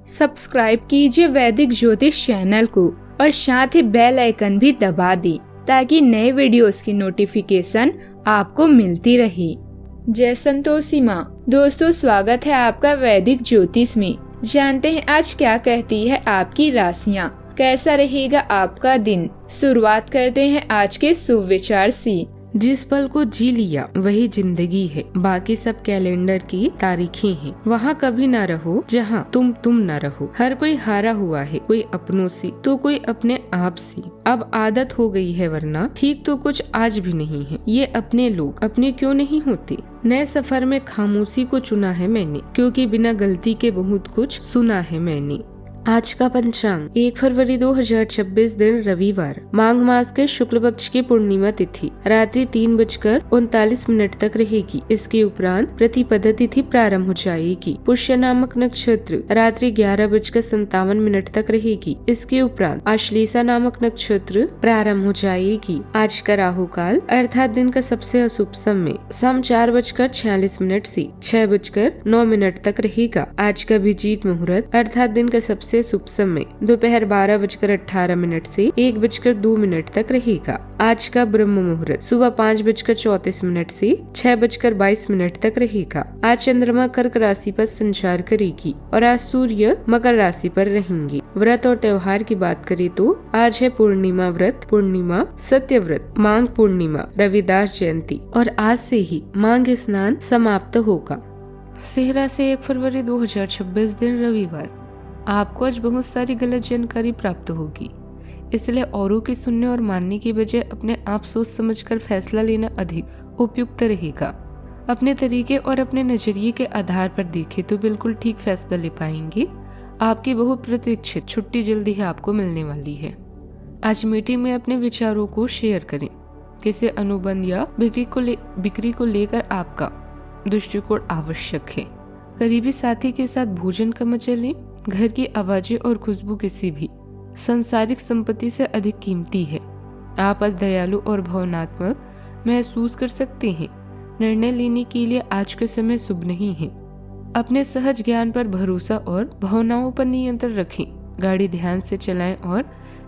Subscribe कीजिए वैदिक ज्योतिष चैनल को और साथ ही बेल आइकन भी दबा दी ताकि नए वीडियोस की नोटिफिकेशन आपको मिलती रहे। जय संतोषी माँ। दोस्तों, स्वागत है आपका वैदिक ज्योतिष में। जानते हैं आज क्या कहती है आपकी राशियाँ, कैसा रहेगा आपका दिन। शुरुआत करते हैं आज के शुभ विचार से। जिस पल को जी लिया वही जिंदगी है, बाकी सब कैलेंडर की तारीखें हैं। वहाँ कभी ना रहो जहाँ तुम ना रहो। हर कोई हारा हुआ है, कोई अपनों से तो कोई अपने आप से। अब आदत हो गई है, वरना ठीक तो कुछ आज भी नहीं है। ये अपने लोग अपने क्यों नहीं होते। नए सफर में खामोशी को चुना है मैंने, क्योंकि बिना गलती के बहुत कुछ सुना है मैंने। आज का पंचांग 1 फरवरी 2026 दिन रविवार, माघ मास के शुक्ल पक्ष की पूर्णिमा तिथि रात्रि 3:39 तक रहेगी। इसके उपरांत प्रतिपदा तिथि प्रारंभ हो जाएगी। पुष्य नामक नक्षत्र रात्रि 11:57 तक रहेगी। इसके उपरांत आश्लेषा नामक नक्षत्र प्रारंभ हो जाएगी। आज का राहु काल अर्थात दिन का सबसे अशुभ समय शाम 4:46 से 6:09 तक रहेगा। आज का अभिजीत मुहूर्त अर्थात दिन का सबसे शुभ समय दोपहर 12:18 से 1:02 तक रहेगा। आज का ब्रह्म मुहूर्त सुबह 5:34 से 6:22 तक रहेगा। आज चंद्रमा कर्क राशि पर संचार करेगी और आज सूर्य मकर राशि पर रहेंगे। व्रत और त्योहार की बात करें तो आज है पूर्णिमा व्रत, पूर्णिमा, सत्य व्रत, माघ पूर्णिमा, रविदास जयंती और आज से ही माघ स्नान समाप्त होगा। सेहरा से 1 फरवरी 2026 दिन रविवार, आपको आज बहुत सारी गलत जानकारी प्राप्त होगी, इसलिए औरों की सुनने और मानने की बजाय अपने आप सोच समझकर फैसला लेना अधिक उपयुक्त रहेगा। अपने तरीके और अपने नजरिए के आधार पर देखें तो बिल्कुल ठीक फैसला ले पाएंगे। आपकी बहुत प्रतीक्षित छुट्टी जल्दी ही आपको मिलने वाली है। आज मीटिंग में अपने विचारों को शेयर करें। किसी अनुबंध या बिक्री को लेकर आपका दृष्टिकोण आवश्यक है। करीबी साथी के साथ भोजन का मजा लें। घर की आवाजें और खुशबू किसी भी सांसारिक संपत्ति से अधिक कीमती है। आप आज दयालु और भावनात्मक महसूस कर सकते हैं। निर्णय लेने के लिए आज के समय शुभ नहीं है। अपने सहज ज्ञान पर भरोसा और भावनाओं पर नियंत्रण रखें। गाड़ी ध्यान से चलाएं और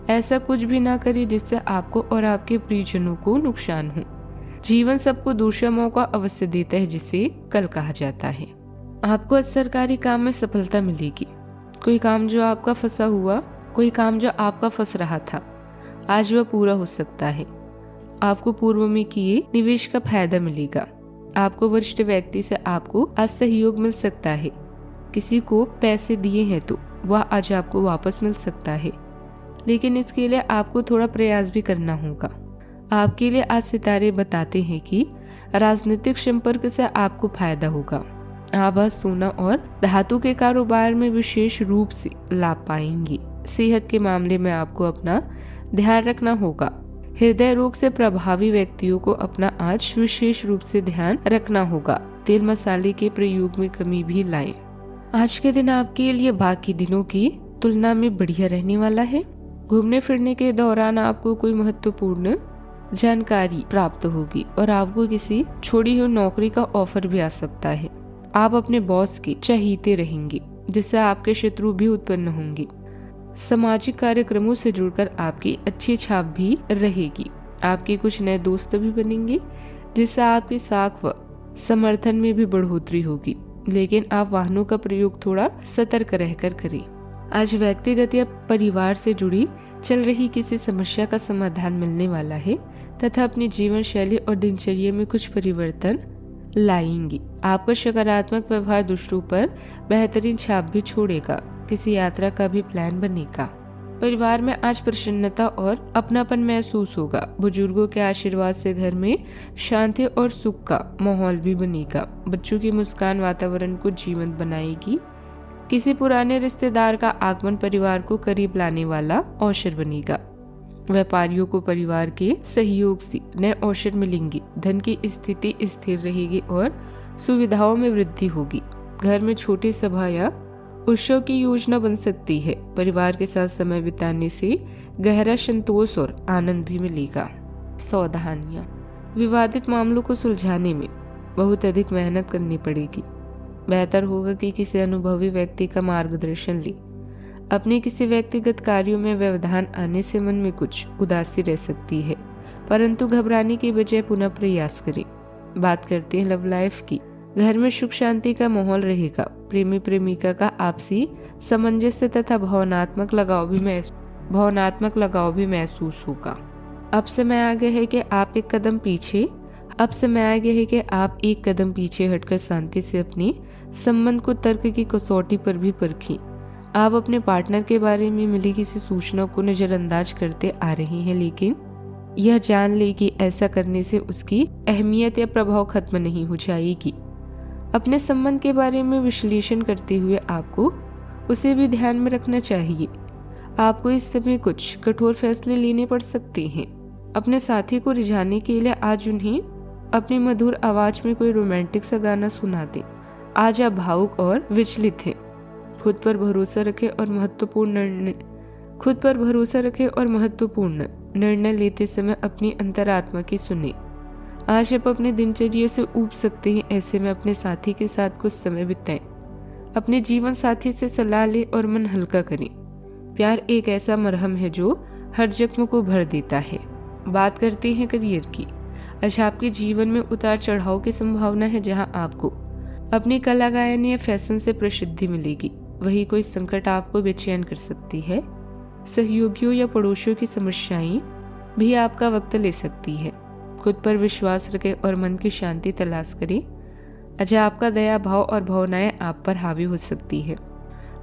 ऐसा कुछ भी ना करें जिससे आपको और आपके प्रियजनों को नुकसान हो। जीवन सबको दूसरा मौका अवश्य देता है, जिसे कल कहा जाता है। आपको आज सरकारी काम में सफलता मिलेगी। कोई काम जो आपका फंस रहा था, आज वह पूरा हो सकता है। आपको पूर्व में किए निवेश का फायदा मिलेगा। आपको वरिष्ठ व्यक्ति से आपको आज सहयोग मिल सकता है। किसी को पैसे दिए हैं तो वह आज आपको वापस मिल सकता है, लेकिन इसके लिए आपको थोड़ा प्रयास भी करना होगा। आपके लिए आज सितारे बताते हैं कि राजनीतिक संपर्क से आपको फायदा होगा। आप आज सोना और धातु के कारोबार में विशेष रूप से लाभ पाएंगे। सेहत के मामले में आपको अपना ध्यान रखना होगा। हृदय रोग से प्रभावी व्यक्तियों को अपना आज विशेष रूप से ध्यान रखना होगा। तेल मसाले के प्रयोग में कमी भी लाएं। आज के दिन आपके लिए बाकी दिनों की तुलना में बढ़िया रहने वाला है। घूमने फिरने के दौरान आपको कोई महत्वपूर्ण जानकारी प्राप्त होगी और आपको किसी छोड़ी हुई नौकरी का ऑफर भी आ सकता है। आप अपने बॉस के चहीते रहेंगे, जिससे आपके शत्रु भी उत्पन्न होंगे। सामाजिक कार्यक्रमों से जुड़कर आपकी अच्छी छाप भी रहेगी। आपके कुछ नए दोस्त भी बनेंगे, जिससे आपकी साख व समर्थन में भी बढ़ोतरी होगी, लेकिन आप वाहनों का प्रयोग थोड़ा सतर्क रहकर करें। आज व्यक्तिगत या परिवार से जुड़ी चल रही किसी समस्या का समाधान मिलने वाला है तथा अपनी जीवन शैली और दिनचर्या में कुछ परिवर्तन लाएंगी। आपका सकारात्मक व्यवहार दूसरों पर बेहतरीन छाप भी छोड़ेगा। किसी यात्रा का भी प्लान बनेगा। परिवार में आज प्रसन्नता और अपनापन महसूस होगा। बुजुर्गों के आशीर्वाद से घर में शांति और सुख का माहौल भी बनेगा। बच्चों की मुस्कान वातावरण को जीवंत बनाएगी। किसी पुराने रिश्तेदार का आगमन परिवार को करीब लाने वाला अवसर बनेगा। व्यापारियों को परिवार के सहयोग से नए अवसर मिलेंगे। धन की स्थिति स्थिर रहेगी और सुविधाओं में वृद्धि होगी। घर में छोटी सभा या उत्सव की योजना बन सकती है। परिवार के साथ समय बिताने से गहरा संतोष और आनंद भी मिलेगा। सावधानियां, विवादित मामलों को सुलझाने में बहुत अधिक मेहनत करनी पड़ेगी। बेहतर होगा कि किसी अनुभवी व्यक्ति का मार्गदर्शन लें। अपने किसी व्यक्तिगत कार्यों में व्यवधान आने से मन में कुछ उदासी रह सकती है, परंतु घबराने की बजाय पुनः प्रयास करें। बात करते हैं लव लाइफ की। घर में सुख शांति का माहौल रहेगा। प्रेमी प्रेमिका का आपसी सामंजस्य तथा भावनात्मक लगाव भी महसूस होगा। अब समय आ गया है कि आप एक कदम पीछे हटकर शांति से अपने संबंध को तर्क की कसौटी पर भी परखें। आप अपने पार्टनर के बारे में मिली किसी सूचना को नजरअंदाज करते आ रहे हैं, लेकिन यह जान ले कि ऐसा करने से उसकी अहमियत या प्रभाव खत्म नहीं हो जाएगी। अपने संबंध के बारे में विश्लेषण करते हुए आपको उसे भी ध्यान में रखना चाहिए। आपको इस समय कुछ कठोर फैसले लेने पड़ सकते हैं। अपने साथी को रिझाने के लिए आज उन्हें अपनी मधुर आवाज में कोई रोमांटिक सा गाना सुना दें। आज आप भावुक और विचलित हैं। खुद पर भरोसा रखें और महत्वपूर्ण निर्णय लेते समय अपनी अंतरात्मा की सुने। आज आप अपने दिनचर्या से ऊब सकते हैं, ऐसे में अपने साथी के साथ कुछ समय बिताएं। अपने जीवन साथी से सलाह लें और मन हल्का करें। प्यार एक ऐसा मरहम है जो हर जख्म को भर देता है। बात करते हैं करियर की। आज आपके जीवन में उतार चढ़ाव की संभावना है, जहां आपको अपनी कला, गायन या फैशन से प्रसिद्धि मिलेगी। वही कोई संकट आपको बेचैन कर सकती है। सहयोगियों या पड़ोसियों की समस्याएं भी आपका वक्त ले सकती है। खुद पर विश्वास रखें और मन की शांति तलाश करें। आज आपका दया भाव और भावनाएं आप पर हावी हो सकती है।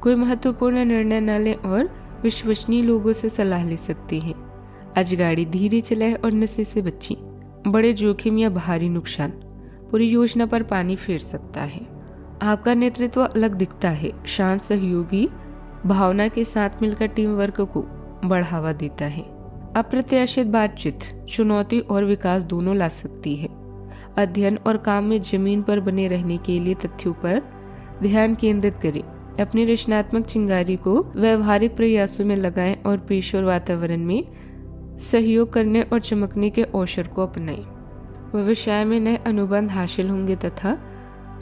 कोई महत्वपूर्ण निर्णय न लें और विश्वसनीय लोगों से सलाह ले सकते हैं। आज गाड़ी धीरे चलाएं और नशे से बचें। बड़े जोखिम या भारी नुकसान पूरी योजना पर पानी फेर सकता है। आपका नेतृत्व अलग दिखता है। शांत सहयोगी भावना के साथ मिलकर टीम वर्क को बढ़ावा देता है। अप्रत्याशित बातचीत चुनौती और विकास दोनों ला सकती है। अध्ययन और काम में जमीन पर बने रहने के लिए तथ्यों पर ध्यान केंद्रित करें। अपनी रचनात्मक चिंगारी को व्यवहारिक प्रयासों में लगाएं और पेशेवर वातावरण में सहयोग करने और चमकने के अवसर को अपनाएं। व्यवसाय में नए अनुबंध हासिल होंगे तथा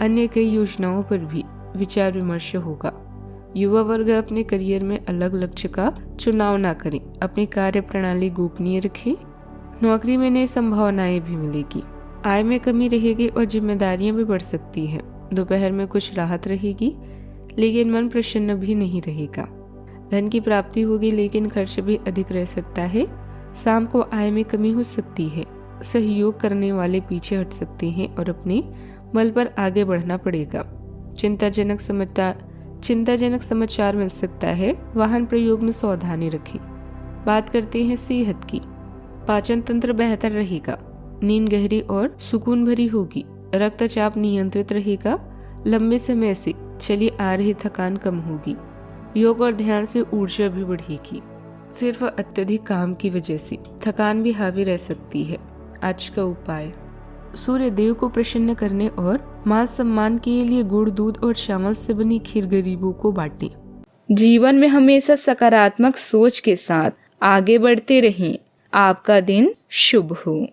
अन्य कई योजनाओं पर भी विचार विमर्श होगा। युवा वर्ग अपने करियर में अलग लक्ष्य का चुनाव न करें। अपनी कार्य प्रणाली गोपनीय रखें। नौकरी में नई संभावनाएं भी मिलेगी। आय में कमी रहेगी और जिम्मेदारियां भी बढ़ सकती हैं। दोपहर में कुछ राहत रहेगी, लेकिन मन प्रसन्न भी नहीं रहेगा। धन की प्राप्ति होगी, लेकिन खर्च भी अधिक रह सकता है। शाम को आय में कमी हो सकती है। सहयोग करने वाले पीछे हट सकते हैं और अपने बल पर आगे बढ़ना पड़ेगा। चिंताजनक समाचार मिल सकता है। वाहन प्रयोग में सावधानी रखें। बात करते हैं सेहत की। पाचन तंत्र बेहतर रहेगा। नींद गहरी और सुकून भरी होगी। रक्तचाप नियंत्रित रहेगा। लंबे समय से चली आ रही थकान कम होगी। योग और ध्यान से ऊर्जा भी बढ़ेगी। सिर्फ अत्यधिक काम की वजह से थकान भी हावी रह सकती है। आज का उपाय, सूर्य देव को प्रसन्न करने और मान सम्मान के लिए गुड़, दूध और चावल से बनी खीर गरीबों को बांटें। जीवन में हमेशा सकारात्मक सोच के साथ आगे बढ़ते रहें। आपका दिन शुभ हो।